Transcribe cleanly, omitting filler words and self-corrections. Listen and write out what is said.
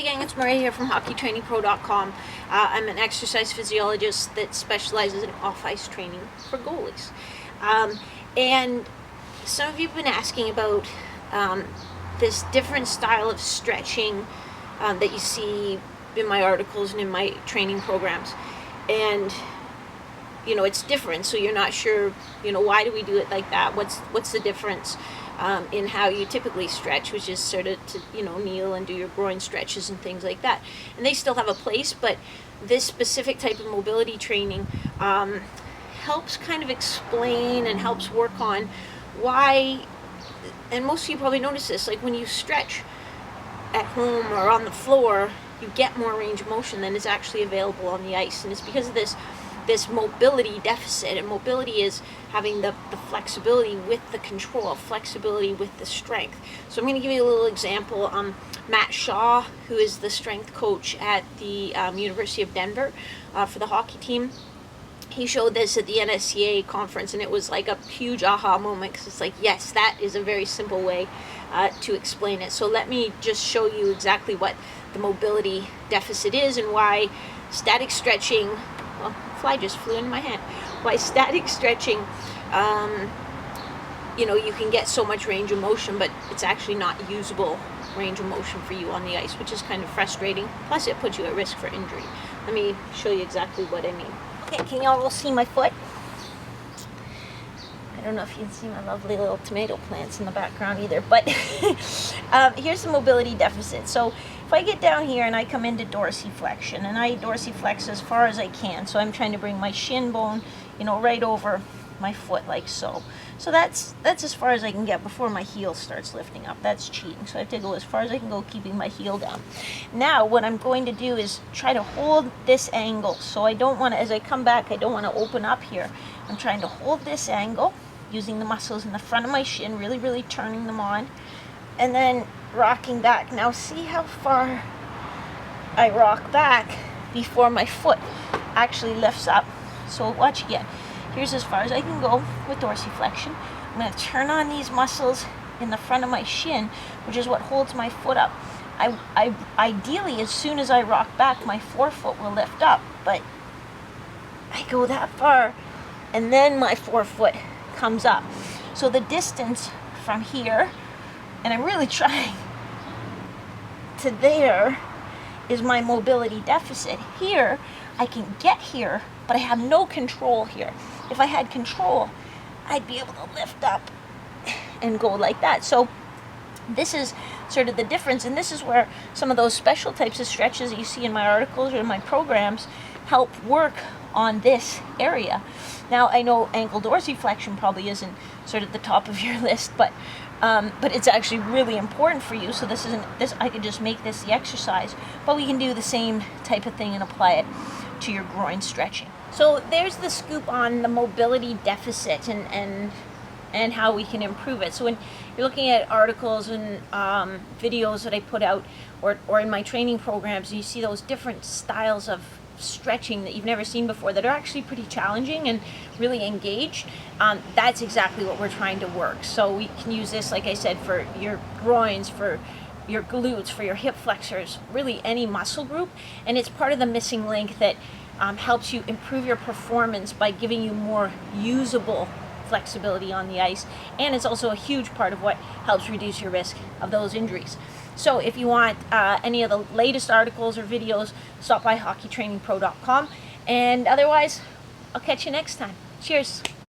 Hey gang, it's Maria here from HockeyTrainingPro.com. I'm an exercise physiologist that specializes in off-ice training for goalies. And some of you have been asking about this different style of stretching that you see in my articles and in my training programs. And it's different, so you're not sure, why do we do it like that? What's the difference in how you typically stretch, which is sort of to, kneel and do your groin stretches and things like that. And they still have a place, but this specific type of mobility training helps kind of explain and helps work on why, and most of you probably notice this, like when you stretch at home or on the floor, you get more range of motion than is actually available on the ice. And it's because of this mobility deficit, and mobility is having the flexibility with the control, flexibility with the strength. So I'm going to give you a little example. Matt Shaw, who is the strength coach at the University of Denver for the hockey team, he showed this at the NSCA conference, and it was like a huge aha moment, because it's like, yes, that is a very simple way to explain it. So let me just show you exactly what the mobility deficit is and why static stretching, well, fly just flew into my hand, why static stretching, you can get so much range of motion, but it's actually not usable range of motion for you on the ice, which is kind of frustrating. Plus it puts you at risk for injury. Let me show you exactly what I mean. Okay, can y'all see my foot? I don't know if you can see my lovely little tomato plants in the background either, but here's the mobility deficit. So if I get down here and I come into dorsiflexion, and I dorsiflex as far as I can, so I'm trying to bring my shin bone, right over my foot like so. So that's as far as I can get before my heel starts lifting up. That's cheating. So I have to go as far as I can go, keeping my heel down. Now what I'm going to do is try to hold this angle. So I don't want to, as I come back, I don't want to open up here. I'm trying to hold this angle using the muscles in the front of my shin, really turning them on, and then rocking back. Now see how far I rock back before my foot actually lifts up. So watch again. Here's as far as I can go with dorsiflexion. I'm going to turn on these muscles in the front of my shin, which is what holds my foot up. I ideally, as soon as I rock back, my forefoot will lift up, but I go that far and then my forefoot comes up. So the distance from here, and I'm really trying, to there is my mobility deficit. Here I can get here, but I have no control here. If I had control, I'd be able to lift up and go like that. So this is sort of the difference, and this is where some of those special types of stretches that you see in my articles or in my programs help work on this area. Now I know ankle dorsiflexion probably isn't sort of the top of your list, but it's actually really important for you. So this I could just make this the exercise, but we can do the same type of thing and apply it to your groin stretching. So there's the scoop on the mobility deficit and how we can improve it. So when you're looking at articles and videos that I put out, or in my training programs, you see those different styles of stretching that you've never seen before that are actually pretty challenging and really engaged. That's exactly what we're trying to work. So we can use this, like I said, for your groins, for your glutes, for your hip flexors, really any muscle group. And it's part of the missing link that helps you improve your performance by giving you more usable flexibility on the ice, and it's also a huge part of what helps reduce your risk of those injuries. So if you want any of the latest articles or videos, stop by HockeyTrainingPro.com, and otherwise I'll catch you next time. Cheers.